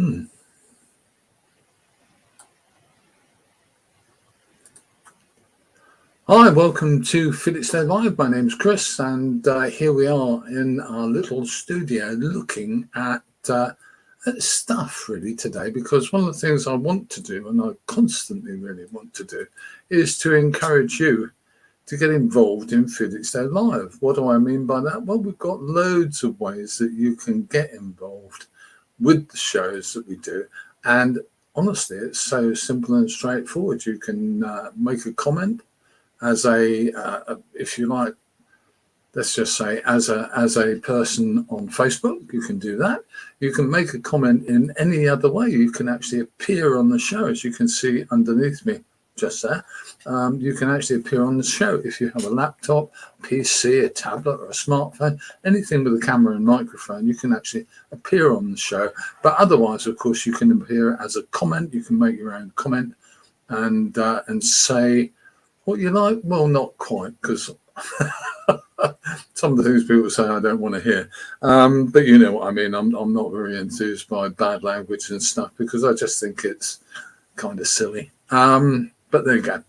Hi, welcome to Felix Live. My name's Chris, and here we are in our little studio looking at stuff really today, because one of the things I want to do, and I constantly really want to do, is to encourage you to get involved in Felix Live. What do I mean by that? Well, we've got loads of ways that you can get involved with the shows that we do, and honestly, it's so simple and straightforward. You can make a comment as if you like, let's just say as a person on Facebook. You can do that. You can make a comment in any other way. You can actually appear on the show, as you can see underneath me just there. You can actually appear on the show if you have a laptop, PC, a tablet or a smartphone, anything with a camera and microphone. You can actually appear on the show. But otherwise, of course, you can appear as a comment. You can make your own comment and say what you like. Well, not quite, because some of the things people say I don't want to hear. But you know what I mean. I'm not very enthused by bad language and stuff, because I just think it's kind of silly. But there you go.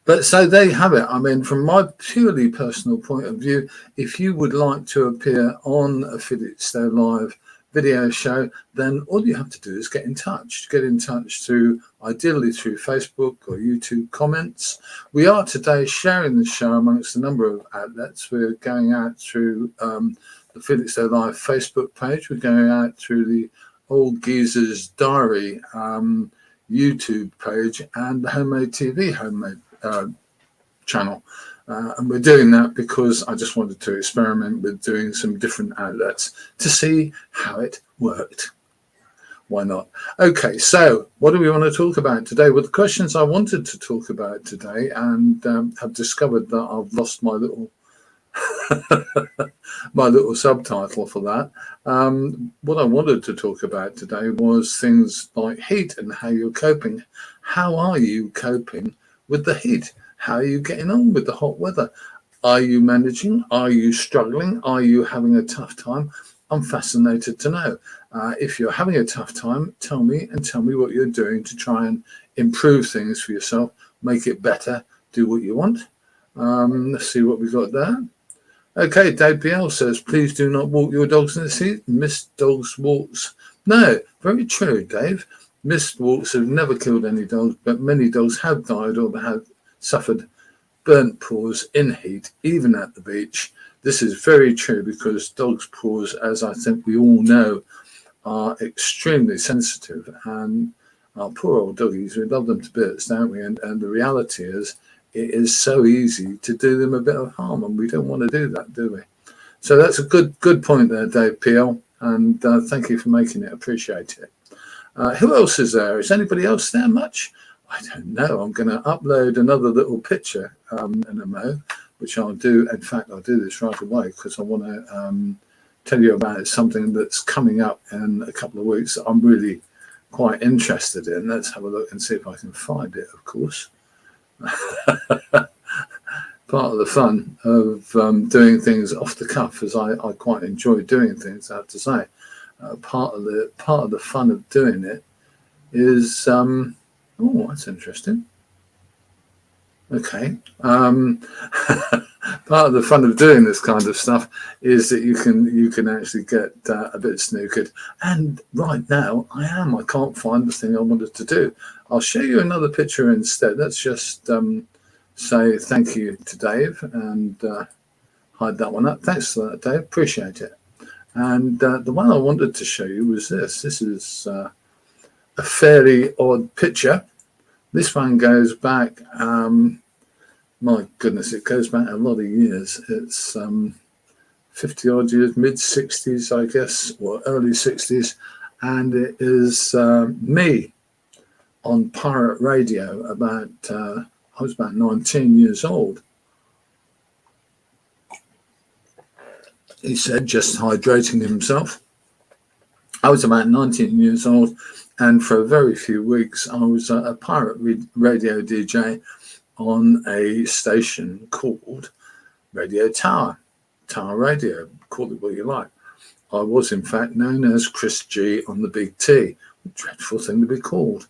But so there you have it. I mean, from my purely personal point of view, if you would like to appear on a Felix Live video show, then all you have to do is get in touch. Get in touch ideally through Facebook or YouTube comments. We are today sharing the show amongst a number of outlets. We're going out through the Felix Live Facebook page. We're going out through the Old Geezer's Diary YouTube page and the Homemade TV channel. And we're doing that because I just wanted to experiment with doing some different outlets to see how it worked. Why not? Okay, so what do we want to talk about today? Well, the questions I wanted to talk about today, and have discovered that I've lost my little my little subtitle for that. What I wanted to talk about today was things like heat and how you're coping. How are you coping with the heat? How are you getting on with the hot weather? Are you managing? Are you struggling? Are you having a tough time? I'm fascinated to know. If you're having a tough time, tell me what you're doing to try and improve things for yourself, make it better, do what you want. Let's see what we've got there. Okay, Dave PL says, please do not walk your dogs in the heat. Missed dogs walks. No, very true, Dave. Missed walks have never killed any dogs, but many dogs have died or have suffered burnt paws in heat, even at the beach. This is very true, because dogs' paws, as I think we all know, are extremely sensitive, and our poor old doggies, we love them to bits, don't we? And the reality is, it is so easy to do them a bit of harm, and we don't want to do that, do we? So that's a good point there, Dave PL, and thank you for making it. Appreciate it. Who else is there? Is anybody else there much? I don't know. I'm going to upload another little picture in a mo, which I'll do. In fact, I'll do this right away, because I want to tell you about something that's coming up in a couple of weeks that I'm really quite interested in. Let's have a look and see if I can find it, of course. Part of the fun of doing things off the cuff, as I quite enjoy doing things, I have to say. Part of the fun of doing it is oh, that's interesting. Okay. Part of the fun of doing this kind of stuff is that you can actually get a bit snookered. And right now I can't find the thing I wanted to do. I'll show you another picture instead. Let's just say thank you to Dave and hide that one up. Thanks for that, Dave. Appreciate it. And the one I wanted to show you was this. This is a fairly odd picture. This one goes back, my goodness, it goes back a lot of years. It's 50 odd years, mid 60s, I guess, or early 60s. And it is me on pirate radio I was about 19 years old. He said, just hydrating himself. I was about 19 years old, and for a very few weeks, I was a pirate radio DJ on a station called Radio Tower Radio, call it what you like. I was in fact known as Chris G on the Big T. A dreadful thing to be called.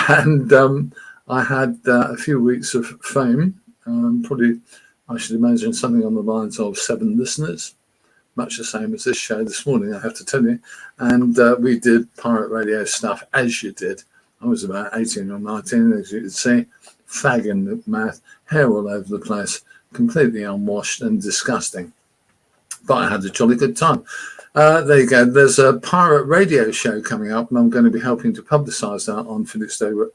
And I had a few weeks of fame, probably, I should imagine, something on the lines of 7 listeners, much the same as this show this morning, I have to tell you. And we did pirate radio stuff, as you did. I was about 18 or 19, as you can see, fag in the mouth, hair all over the place, completely unwashed and disgusting. But I had a jolly good time. There you go. There's a pirate radio show coming up, and I'm going to be helping to publicise that on Felixstowe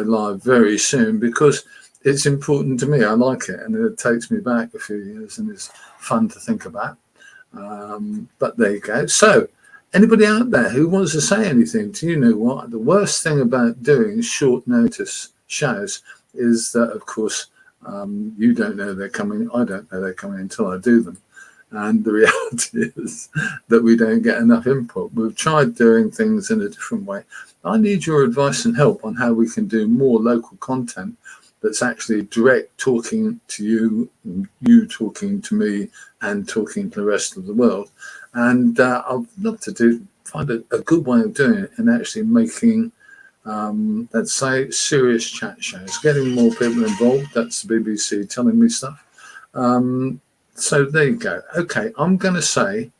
Live very soon, because it's important to me. I like it, and it takes me back a few years, and it's fun to think about. But there you go. So, anybody out there who wants to say anything, do you know what? The worst thing about doing short notice shows is that, of course, you don't know they're coming. I don't know they're coming until I do them. And the reality is that we don't get enough input. We've tried doing things in a different way. I need your advice and help on how we can do more local content that's actually direct talking to you, you talking to me, and talking to the rest of the world. And I'd love to find a good way of doing it and actually making, let's say, serious chat shows, getting more people involved. That's the BBC telling me stuff. So there you go. Okay, I'm going to say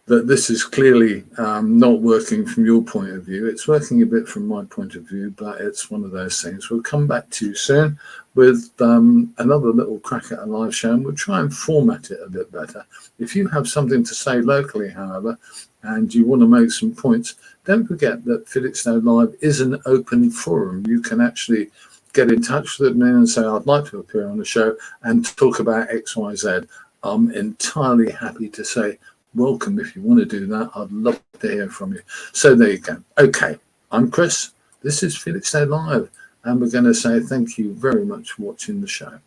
that this is clearly not working from your point of view. It's working a bit from my point of view, but it's one of those things. We'll come back to you soon with another little crack at a live show, and we'll try and format it a bit better. If you have something to say locally, however, and you want to make some points, don't forget that Felixstowe Live is an open forum. You can actually get in touch with me and say, I'd like to appear on the show and talk about X, Y, Z. I'm entirely happy to say, welcome if you want to do that. I'd love to hear from you. So there you go. Okay, I'm Chris. This is Felixstowe Live, and we're going to say thank you very much for watching the show.